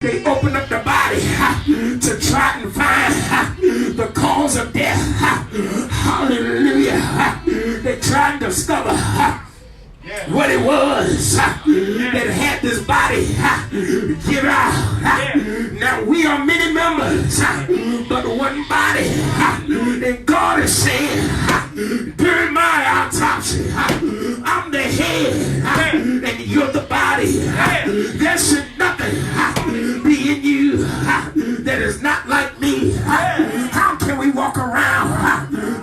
They open up the body to try and find the cause of death. Hallelujah. They tried to discover what it was that had this body give out. Now we are many members, but one body. And God is saying, during my autopsy, I'm the head and you're the body. There should nothing be in you that is not like me. How can we walk around,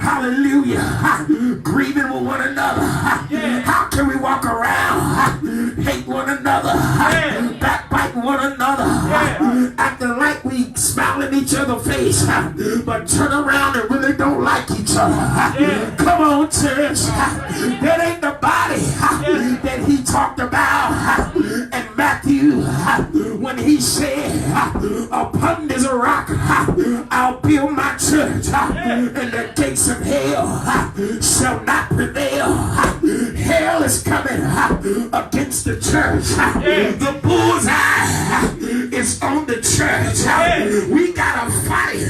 hallelujah, grieving with one another? How can we walk around, hate one another, backbite one another, acting like we smile in each other's face, but turn around and really don't like each other? Come on, church. That ain't the body that he talked about in Matthew when he said, upon this rock I'll build my church, and the gates of hell shall not prevail. Hell is coming against the church. The bullseye is on the church. We gotta fight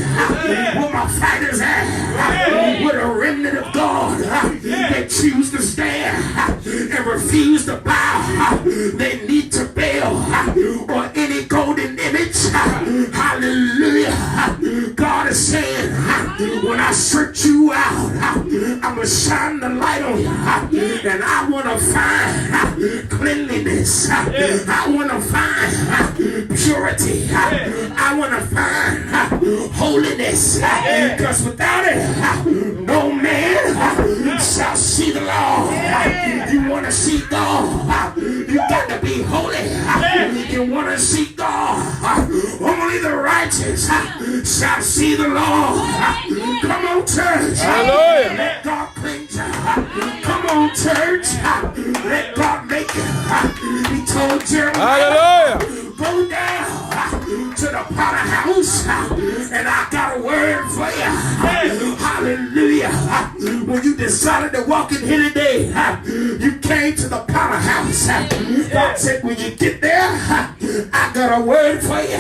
where my fighters at, with a remnant of God that choose to stand and refuse to bow. They need to bail or any golden image. Hallelujah. God is saying, when I search you out, I'm gonna shine the light on you, and I want to find cleanliness. I want to find purity. I want to find holiness, because without it, no man shall see the Lord. You want to see God, you got to be holy. You want to see God, only the righteous shall see the Lord. Come on, church. Hallelujah. Let God cleanse you. Come on, church. Let God make you. He told Jeremiah, Hallelujah. go down to the potter house, and I got a word for you. Hallelujah. When you decided to walk in here today, you came to the potter house. God said, when you get there, I got a word for you.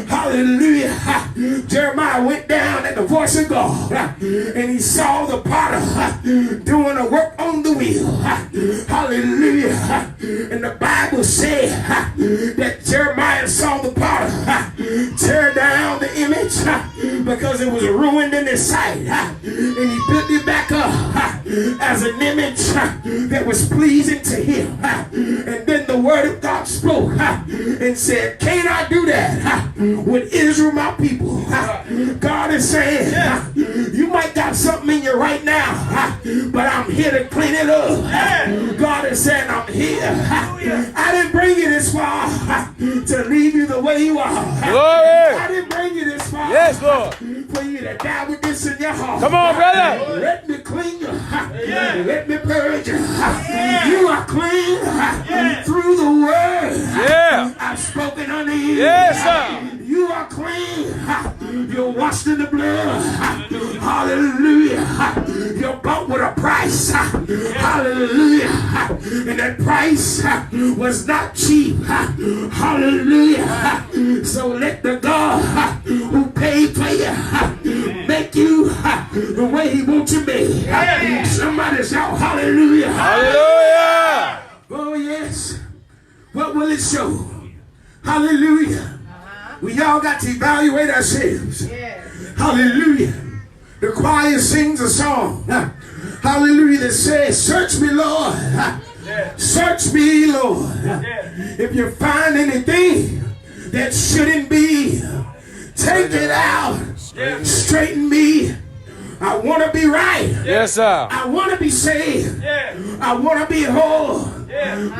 Hallelujah. Jeremiah went down at the voice of God, and he saw the potter doing the work on the wheel. Hallelujah. And the Bible said that Jeremiah saw the potter tear down the image because it was ruined in his sight, and he built it back up as an image that was pleasing to him. And then the word of God spoke and said, can't I do that with Israel, my people? God is saying, you might got something in you right now, but I'm here to clean it up. God is saying, I'm here. I didn't bring you this far to leave you the way you are. Glory. I didn't bring you this far, yes, Lord, for you to die with this in your heart. Come on, brother. Let me clean you. Let me purge you. You are clean through the word I've spoken unto you. Yes, sir. You are clean. You're washed in the blood. Hallelujah. You're bought with a price. Hallelujah. And that price was not cheap. Hallelujah. So let the God who paid for you make you the way he wants you to be. Somebody shout hallelujah. Hallelujah. Oh yes. What will it show? Hallelujah. We all got to evaluate ourselves. Hallelujah. The choir sings a song. Hallelujah, that says, search me, Lord. Search me, Lord. If you find anything that shouldn't be, take it out. Straighten me. I want to be right. Yes, sir. I want to be saved. I want to be whole.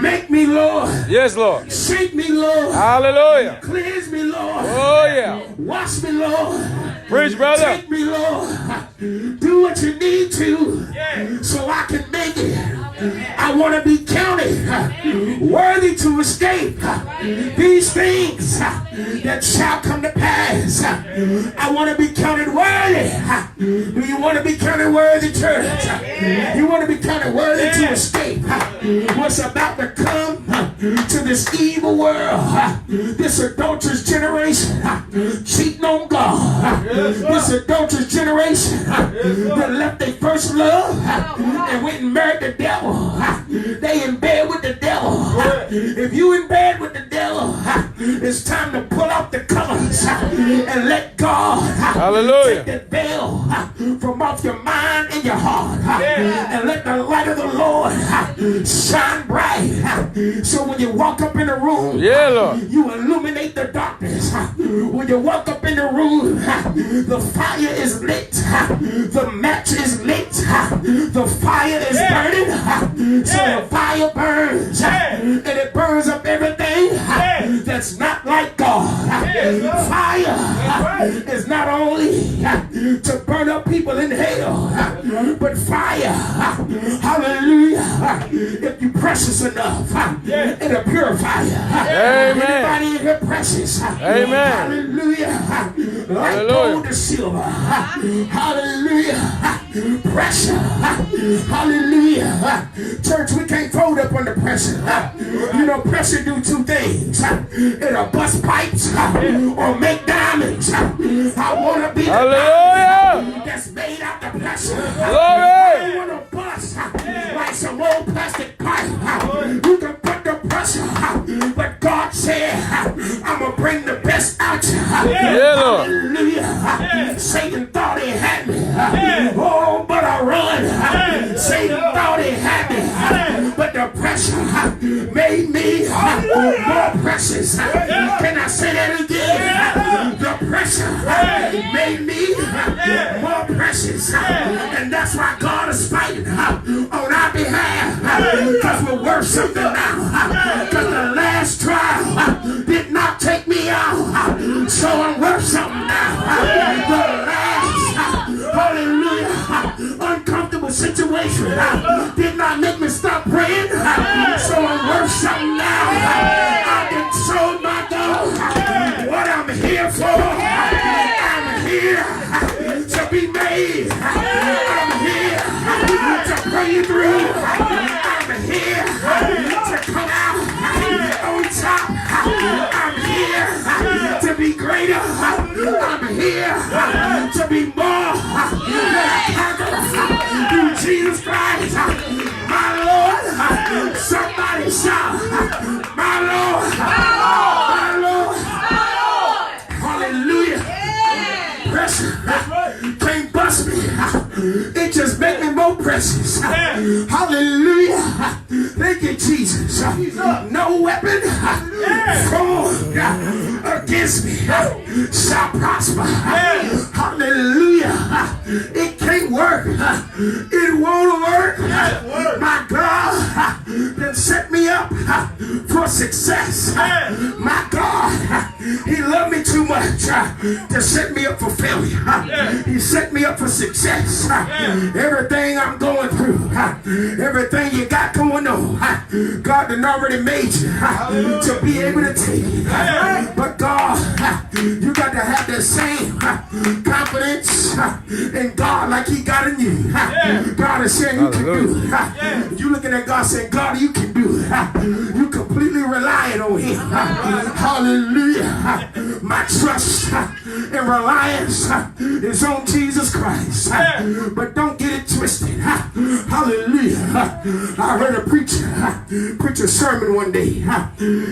Make me, Lord. Yes, Lord. Shake me, Lord. Hallelujah. Cleanse me, Lord. Oh, yeah. Wash me, Lord. Preach, brother. Take me, Lord. Do what you need to so I can make it. I want to be counted worthy to escape these things that shall come to pass. says, I want to be counted worthy. Do you want to be counted worthy, church? You want to be counted worthy to escape what's about to come to this evil world, this adulterous generation, cheating on God, this adulterous generation that left their first love and went and married the devil. They in bed with the devil. If you in bed with the devil, it's time to pull off the covers and let God take the veil from off your mind and your heart, and let the light of the Lord shine bright. So when you walk up in the room, you illuminate the darkness. When you walk up in the room, the fire is lit, the match is lit, the fire is burning. So the fire burns, and it burns up everything that's not like God. Fire is not only to burn up people in hell, but fire, hallelujah, if you precious enough, it'll purify you. Anybody in here precious? Hallelujah. Like gold to silver. Hallelujah. Pressure. Hallelujah. Church, we can't fold up under pressure. You know, pressure do two things. It'll bust pipes or make diamonds. I want to be the diamond that's made out of pressure. I want to bust like some old plastic pipe. You can put the pressure, but God said, I'm going to bring the best out you. Hallelujah. Satan thought he had me. Oh, but I run. Satan thought he had me. But the pressure made me more precious. Can I say that again? The pressure made me more precious. And that's why God is fighting on our behalf. Because we're worth something now. Because the last trial did not take me out. So I'm worth something now. The last, hallelujah, uncomfortable situation did not make me stop praying. So I'm worth something now. I can show my God what I'm here for. I'm here to be made. I'm here to pray you through. I'm here to come out on top. I'm here to be greater. I'm here to be more through Jesus Christ, my Lord. Somebody shout, my Lord, my Lord. Hallelujah. Pressure can't bust me. It just make me more precious. Hallelujah. Thank you, Jesus. No weapon formed against me shall prosper. Hallelujah. It can't work. It won't work. My God then set me up for success. My God, He loved me too much to set me up for failure. He set me up for success. Everything I'm going through, everything you got going on, God done already made you to be able to take it. But God, you got to have the same confidence in God like He got in you. God is saying you can do it. You looking at God saying, God, you can do it. You completely relying on Him. Hallelujah. My trust and reliance is on Jesus Christ. But don't get it twisted. Hallelujah. I heard a preach a sermon one day.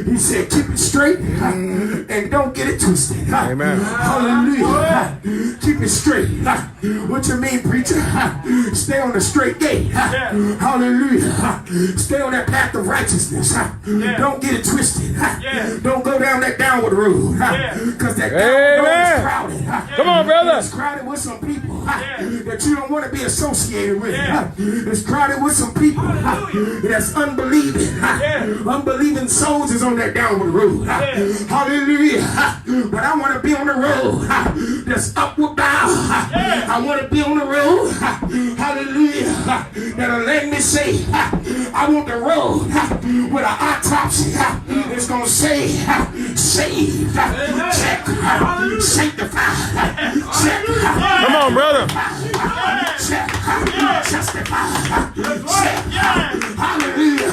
He said, keep it straight and don't get it twisted. Amen. Hallelujah. Keep it straight. What you mean, preacher? Stay on the straight gate. Hallelujah. Stay on that path of righteousness. Don't get it twisted. Don't go down that downward road. Because that downward road is crowded. Come on, brother. It's crowded with some people that you don't want to be associated with. It's crowded with some people that's unbelieving. Unbelieving souls is on that downward road. Hallelujah. But I want to be on the road that's upward bound. I want to be on the road, hallelujah, that'll let me say, I want the road with an autopsy. It's going to say, saved, check, sanctified, on, brother. Check. Justify. Check. Hallelujah.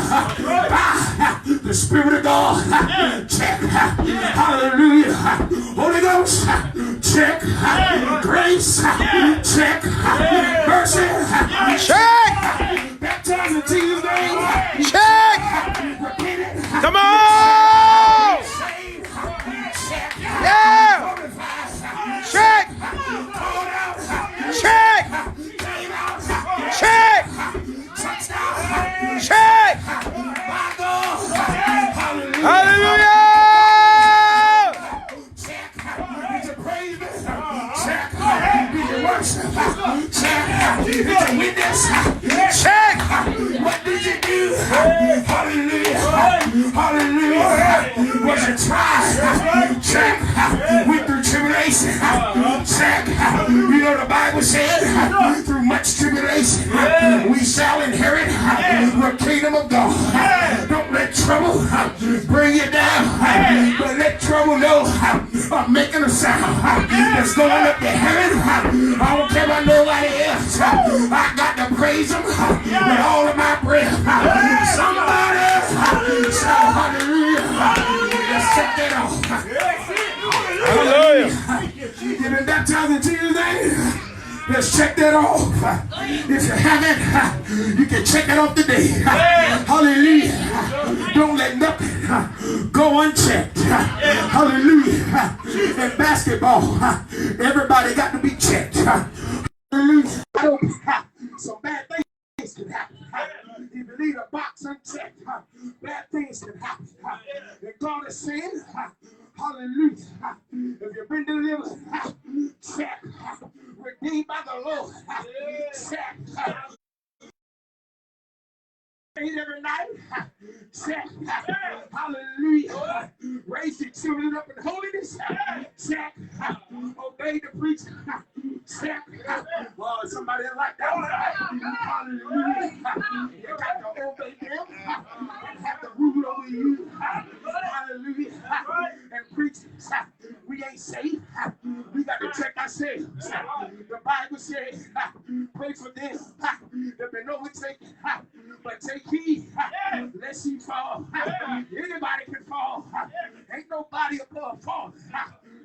The Spirit of God. Check. Hallelujah. Holy Ghost. Check. Grace. Check. Mercy. Check. Baptized in Jesus' name. Check. Come on. Yeah. Check. Check. Check. Check. Hallelujah. Check. Did you praise me? Check. Did you worship? Check. Did you witness? Check. What did you do? Hallelujah. Hallelujah. Was you tried? Check. Went through tribulation. Check. You know the Bible said, through much tribulation, we shall inherit the kingdom of God. Don't let trouble bring you down, but let trouble know I'm making a sound that's going up to heaven. I don't care about nobody else. I got to praise him with all of my breath. Somebody shout hallelujah. Let's check that off. Hallelujah. You've been baptized in Jesus' name. Let's check that off. If you haven't, you can check it off today. Hallelujah. Don't let nothing go unchecked. Hallelujah. In basketball, everybody got to be checked. Hallelujah. So bad things can happen. If you leave a box unchecked, bad things can happen. And God is saying, hallelujah. If you've been delivered, check. Redeemed by the Lord, check. Every night, check. Hallelujah. Raise your children up in holiness, check. Obey the preacher, check. Oh, somebody like that one. Hallelujah. You got to obey them and have the rule over you. Hallelujah. And preach. We ain't safe. We got to check ourselves. The Bible says, pray for them that been overtaken. But take heed, lest you fall. Anybody can fall. Ain't nobody above falling.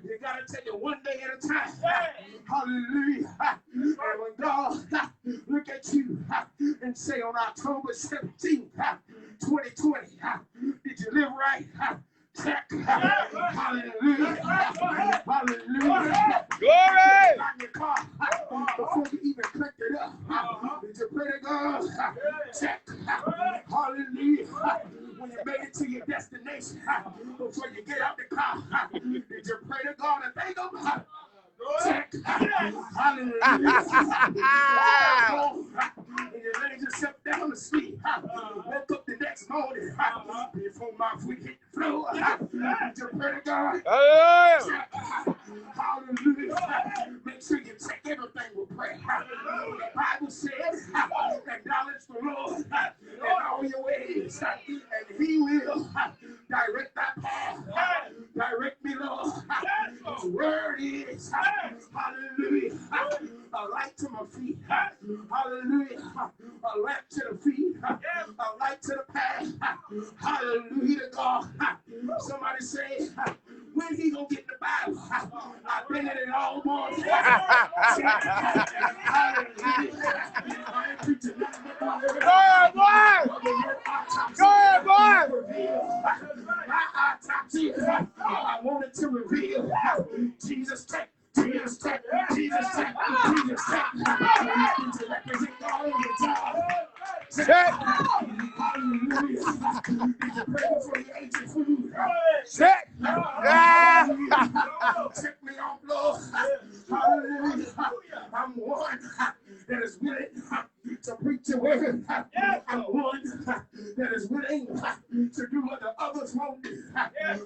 You gotta take it one day at a time. Hallelujah. And when God look at you and say on October 17th, 2020, did you live right? Check. Hallelujah. Hallelujah. Glory. Not your car before you even clicked it up. Did you pray to God? Check. Hallelujah. When you made it to your destination, before you get out the car, did you pray to God and thank him? Check. Hallelujah. And you laid yourself down to sleep. Woke up the next morning before my feet hit the floor. Did you pray to God? Hallelujah. Hallelujah. Make sure you check everything with prayer. The Bible says, acknowledge the Lord in all your ways, and he will direct that path. Direct me, Lord. His word is, hallelujah, a light to my feet. Hallelujah. A lamp to the feet. A light to the path. Hallelujah to God. Somebody say, when he gonna get the Bible? I've been in it all morning. Hallelujah. I ain't preaching nothing but the word. Go ahead, boy. Go ahead, boy. My autopsy, I wanted to reveal Jesus take. Jesus take, Jesus take, Jesus take. To represent God on your job. Check. Hallelujah. Did you pray before you ate your food? Check. Check me off, Lord. Hallelujah. I'm one that is willing to preach the word. I'm one that is willing to do what the others won't do.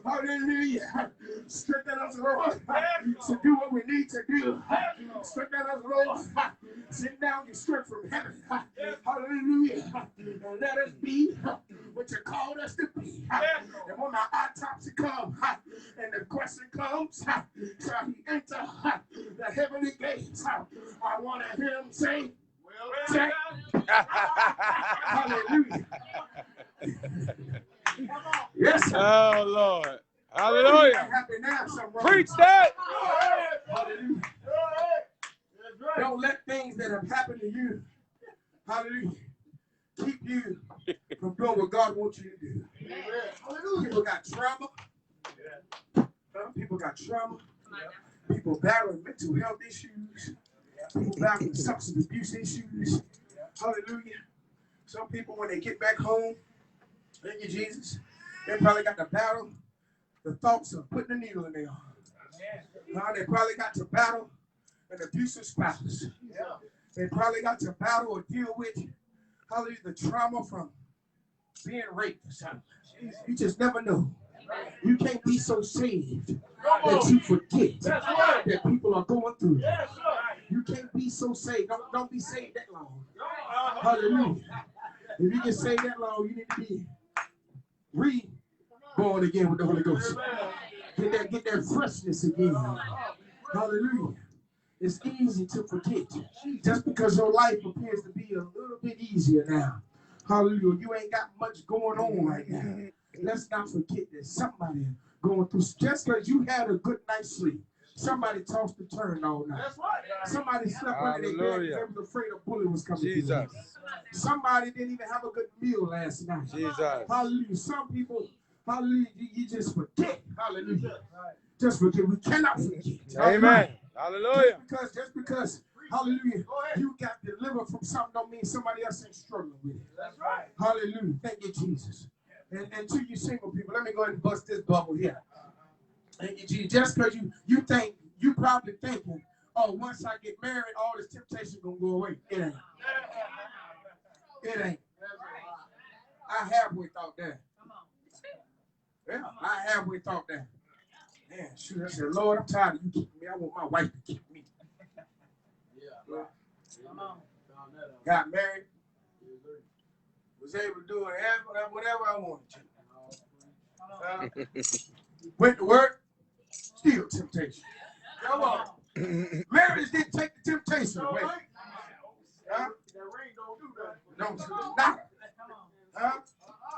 Hallelujah. Strengthen us, Lord, to do what we need to do. Strengthen us, Lord. Send down your strength from heaven. Hallelujah. And let us be what you called us to be. And when my autopsy comes and the question comes, shall he enter the heavenly gates? I want to hear him say, check. Hallelujah. Yes, sir. Oh, Lord. Hallelujah. Preach that. Hallelujah. Don't let things that have happened to you, hallelujah, keep you from doing what God wants you to do. People got trauma. People got trauma. People battling mental health issues. People battling substance abuse issues. Hallelujah. Some people, when they get back home, thank you, Jesus, they probably got to battle the thoughts of putting a needle in their arm. They probably got to battle an abusive spouse. They probably got to battle or deal with, hallelujah, the trauma from being raped or something. You just never know. You can't be so saved that you forget that people are going through. You can't be so saved. Don't be saved that long. Hallelujah. If you get saved that long, you need to be reborn again with the Holy Ghost. Get that freshness again. Hallelujah. It's easy to forget. Just because your life appears to be a little bit easier now. Hallelujah. You ain't got much going on right now. Let's not forget that somebody going through, just because you had a good night's sleep, somebody tossed and turned all night. Somebody slept under their bed because they was afraid a bullet was coming through. Somebody didn't even have a good meal last night. Hallelujah. Some people, hallelujah, you just forget. Hallelujah. Just forget. We cannot forget. Amen. Hallelujah. Just because, hallelujah, you got delivered from something don't mean somebody else ain't struggling with it. Hallelujah. Thank you, Jesus. And to you single people, let me go ahead and bust this bubble here. Thank you, Jesus. Just because you probably thinking, oh, once I get married, all this temptation gonna go away. It ain't. It ain't. I halfway thought that. Yeah, I halfway thought that. Man, shoot, I said, Lord, I'm tired of you keeping me. I want my wife to keep me. Got married. Was able to do whatever I wanted to. Went to work, still temptation. Come on. Marriage didn't take the temptation away. Huh? Don't do that. Huh?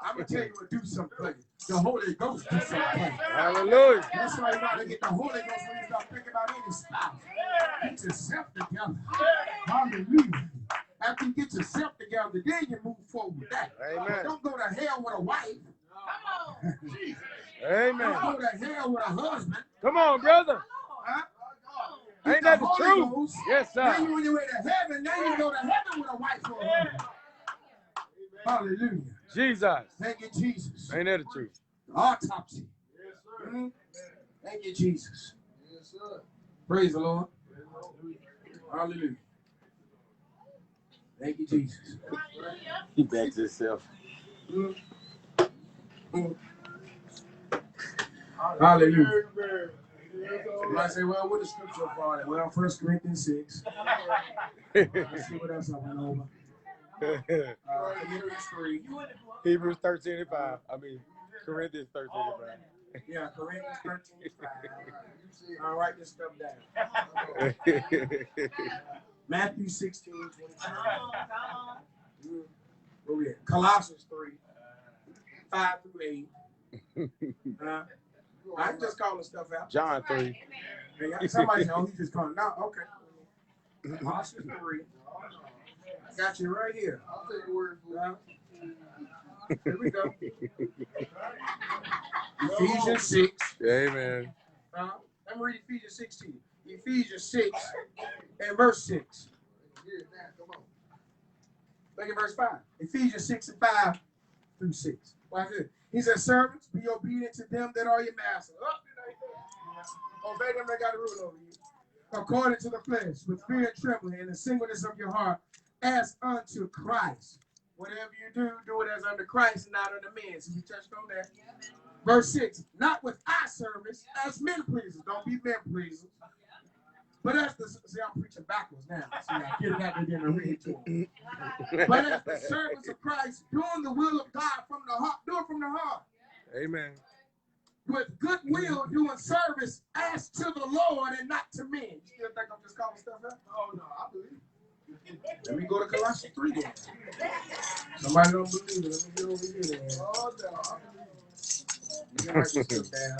I'm going to tell you what do something. The Holy Ghost do something. Hallelujah. That's why you got to get the Holy Ghost when you start thinking about any spouse. Get yourself together. Hallelujah. After you get yourself together, then you move forward with that. Amen. Don't go to hell with a wife. Amen. Don't go to hell with a husband. Come on, brother. Huh? Ain't that the truth? Ghost, Yes, sir. then when you're way to heaven, then you go to heaven with a wife or a husband. Hallelujah. Jesus. Thank you, Jesus. Ain't that the truth? Autopsy. Yes, sir. Mm-hmm. Thank you, Jesus. Yes, sir. Praise the Lord. Hallelujah. Thank you, Jesus. He backs himself. Mm-hmm. Hallelujah. I say, well, what is scripture for? Well, 1 Corinthians 6. Let's see what else I went over. Hebrews 3. Hebrews 13:5. I mean, Corinthians 13:5. Yeah, Corinthians 13:5. I'll write this stuff down. Matthew 16:27. Where we at? Colossians 3. 5 through 8. I'm just calling stuff out. John 3. Somebody know he's just calling. No, okay. Colossians 3. I got you right here. I'll take the word for it. Here we go. Ephesians 6. Amen. Let me read Ephesians 6 to you. Ephesians 6 and verse 6. Look at verse 5. Ephesians 6 and 5 through 6. Watch this. He says, servants, be obedient to them that are your masters. Obey them that got a rule over you. According to the flesh, with fear and trembling, and the singleness of your heart, as unto Christ. Whatever you do, do it as unto Christ and not unto men. So we touched on that. Verse 6. Not with eye service as men pleasers. Don't be men pleasers. But as the, see, I'm preaching backwards now. See, I get it out there and read to him. But as the servants of Christ, doing the will of God from the heart, do it from the heart. Amen. with goodwill doing service as to the Lord and not to men. You still think I'm just calling stuff out? Oh, no, I believe it. Let me go to Colossians 3 then. Somebody don't believe it. Let me get over here then. Oh, no, I believe it. You can write this stuff down.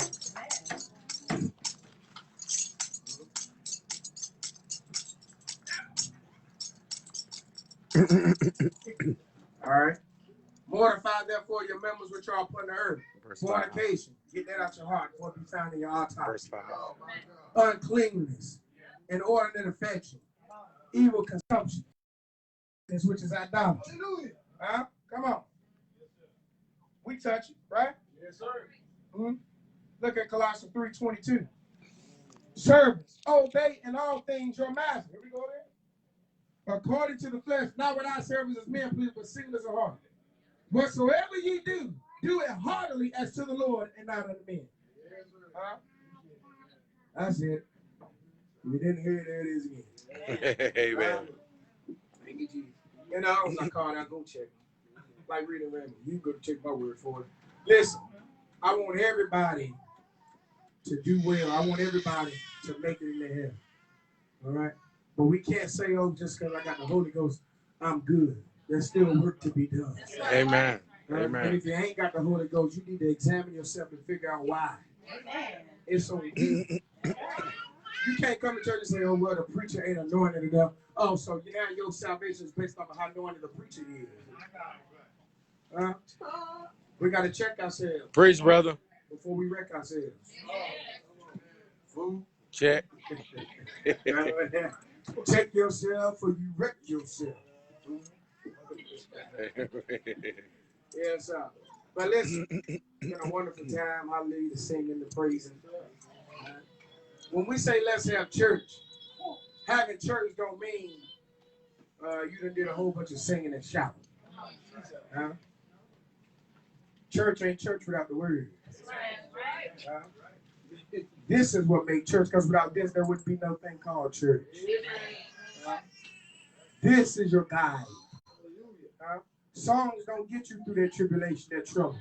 All right. Mortify therefore your members which are upon the earth. Fornication. Get that out your heart before it be found in your autopsy. Uncleanness. Inordinate affection. Evil consumption. This which is idolatry. Huh? Come on. We touch it, right? Yes, sir. Mm-hmm. Look at Colossians 3:22. Servants, obey in all things your master. Here we go there. According to the flesh, not without service as men please, but singleness of heart. Whatsoever ye do, do it heartily as to the Lord and not unto men. Huh? That's it. If you didn't hear it, there it is again. Amen. Thank you, Jesus. And I also call that go check. Like reading Randall. You go check my word for it. Listen, I want everybody to do well. I want everybody to make it in their heaven. All right? But we can't say, oh, just because I got the Holy Ghost, I'm good. There's still work to be done. Amen. Amen. And if you ain't got the Holy Ghost, you need to examine yourself and figure out why. It's so easy. You can't come to church and say, oh, well, the preacher ain't anointed enough. Oh, so now your salvation is based off of how anointed the preacher is. We got to check ourselves. Preach, brother. Before we wreck ourselves. Fool. Check. Check yourself or you wreck yourself. Yes, sir. But listen, it's been a wonderful time. Hallelujah, to sing and to praise. When we say let's have church, having church don't mean you done did a whole bunch of singing and shouting. Church ain't church without the word. This is what makes church, because without this, there wouldn't be no thing called church. This is your guide. Songs don't get you through that tribulation, that trouble.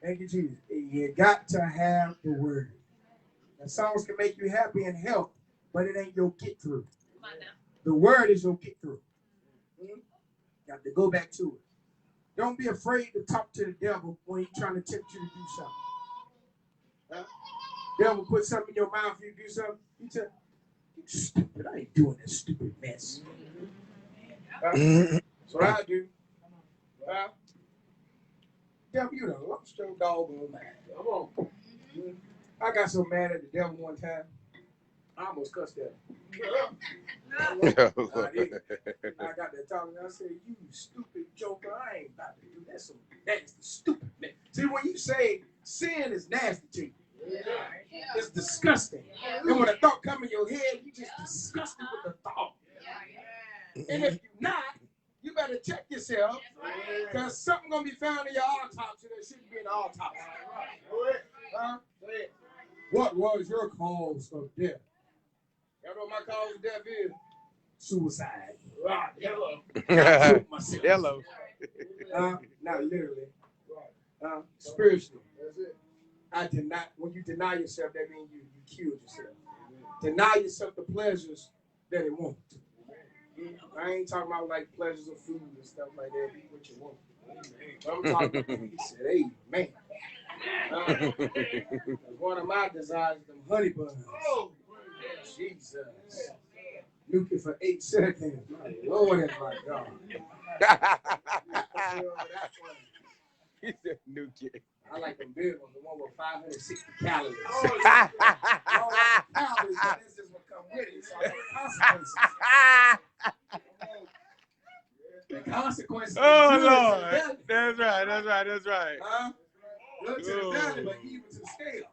Thank you, Jesus. You got to have the word. And songs can make you happy and help, but it ain't your get through. The word is your get through. Got to go back to it. Don't be afraid to talk to the devil when he's trying to tempt you to do something. Devil put something in your mouth, you do something, you tell, you stupid, I ain't doing this stupid mess. That's what I do. Devil, you done lost your doggone mind. Come on. I got so mad at the devil one time, I almost cussed at him. I got that talking. I said, you stupid joker, I ain't about to do that. So nasty, stupid man. See, when you say sin is nasty to you, it's disgusting. And when a thought comes in your head, you just disgusted with the thought. And if you're not, you better check yourself, because something going to be found in your autopsy that shouldn't be in the autopsy. What was your cause of death? You know what my cause of death is? Suicide. Hello. Hello. Not literally. Spiritually. When you deny yourself, that means you killed yourself. Deny yourself the pleasures that it wants. I ain't talking about like pleasures of food and stuff like that. Eat what you want. I'm talking about, he said, amen. One of my desires is them honey buns. Oh, Jesus. Nuke it for 8 seconds. My Lord, that's my God. He said nuke it. I like them big ones, the one with 560 calories. I don't like the calories, but this is what come with it. So I like consequences. The consequences. Oh, Lord. That's right, that's right, that's right. Good to the belly, but even to the scale.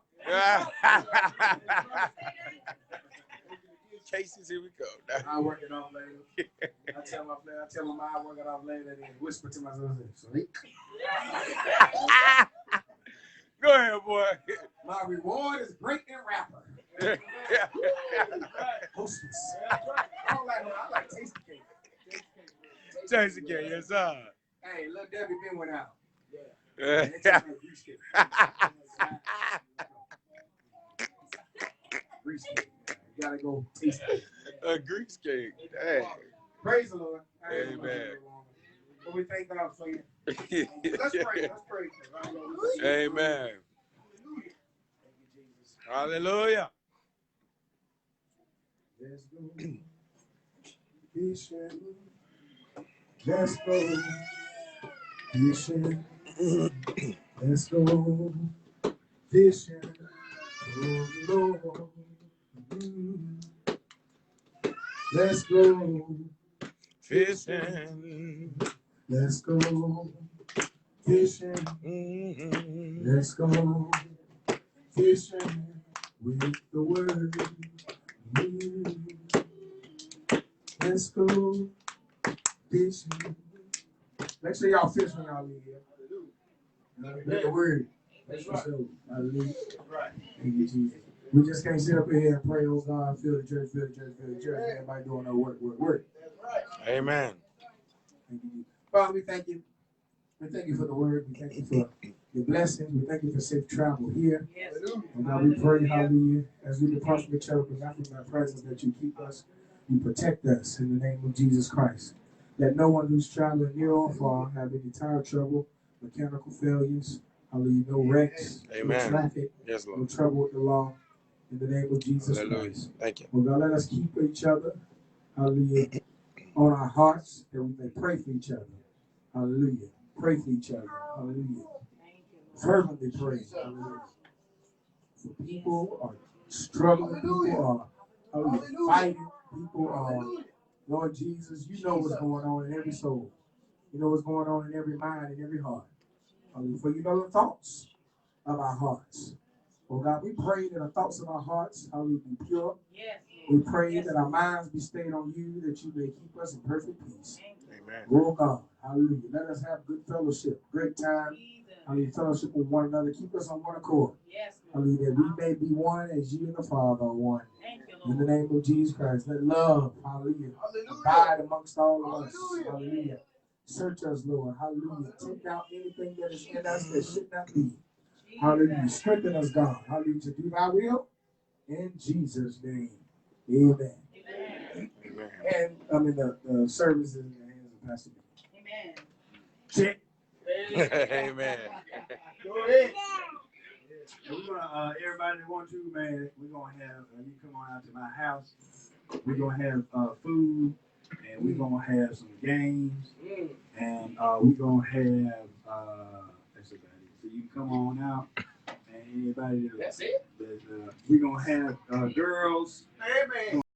Cases, here we go. I work it off later. I tell him I work it off later and whisper to myself, sleep. Go ahead, boy. My reward is great and rapper. Hostess. I like tasty cake. Tasty cake, yes, sir. Hey, little Debbie Ben went out. And they taste like grease cake. Grease cake. You gotta go taste it. A grease cake. Dang. Praise the Lord. Amen. But we thank God for you. Let's pray. Let's pray. Amen. Hallelujah. Let's go fishing. Let's go fishing. Let's go fishing. Oh Lord. Let's go Fishing. Let's go fishing. Let's go fishing with the word. Let's go fishing. Make sure y'all fish when y'all leave here. With the word. That's for sure. Hallelujah. Thank you, Jesus. We just can't sit up here and pray, oh God, fill the church, fill the church, fill the church. Everybody doing no work. Amen. Thank you. Father, we thank you. We thank you for the word. We thank you for your blessings. We thank you for safe travel here. Yes. And now we pray, hallelujah, as we depart from the church, but not from thy presence, that you keep us, you protect us in the name of Jesus Christ. That no one who's traveling near or far have any tire trouble, mechanical failures, hallelujah, no wrecks, Amen. no traffic, Yes, Lord. no trouble with the law, in the name of Jesus Hallelujah. Christ. Thank you. Well, God, let us keep each other, hallelujah, on our hearts, that we may pray for each other. Hallelujah. Pray for each other. Hallelujah. Fervently pray. Hallelujah. For people are struggling. People are fighting. People are, Lord Jesus, you know what's going on in every soul. You know what's going on in every mind and every heart. Hallelujah. For you know the thoughts of our hearts. Oh God, we pray that the thoughts of our hearts, hallelujah, be pure. Yes. We pray that our minds be stayed on you, that you may keep us in perfect peace. Amen. Oh God, hallelujah. Let us have good fellowship, great time. Hallelujah, fellowship with one another. Keep us on one accord. Yes, hallelujah, that we may be one as you and the Father are one. Thank you, Lord. In the name of Jesus Christ, let love, hallelujah, abide amongst all of us. Hallelujah. Search us, Lord. Hallelujah. Take out anything that is in us that should not be. Hallelujah. Strengthen us, God. Hallelujah. To do thy will. In Jesus' name. Amen. Amen. Amen. And I mean the service is in the hands of Pastor B. Amen. Check. Amen. Go ahead. We're gonna everybody that wants to, man, we're gonna have you come on out to my house. We're gonna have food, and we're gonna have some games, and we're gonna have that's about it. So you can come on out, and anybody that's it. We're gonna have girls. Amen.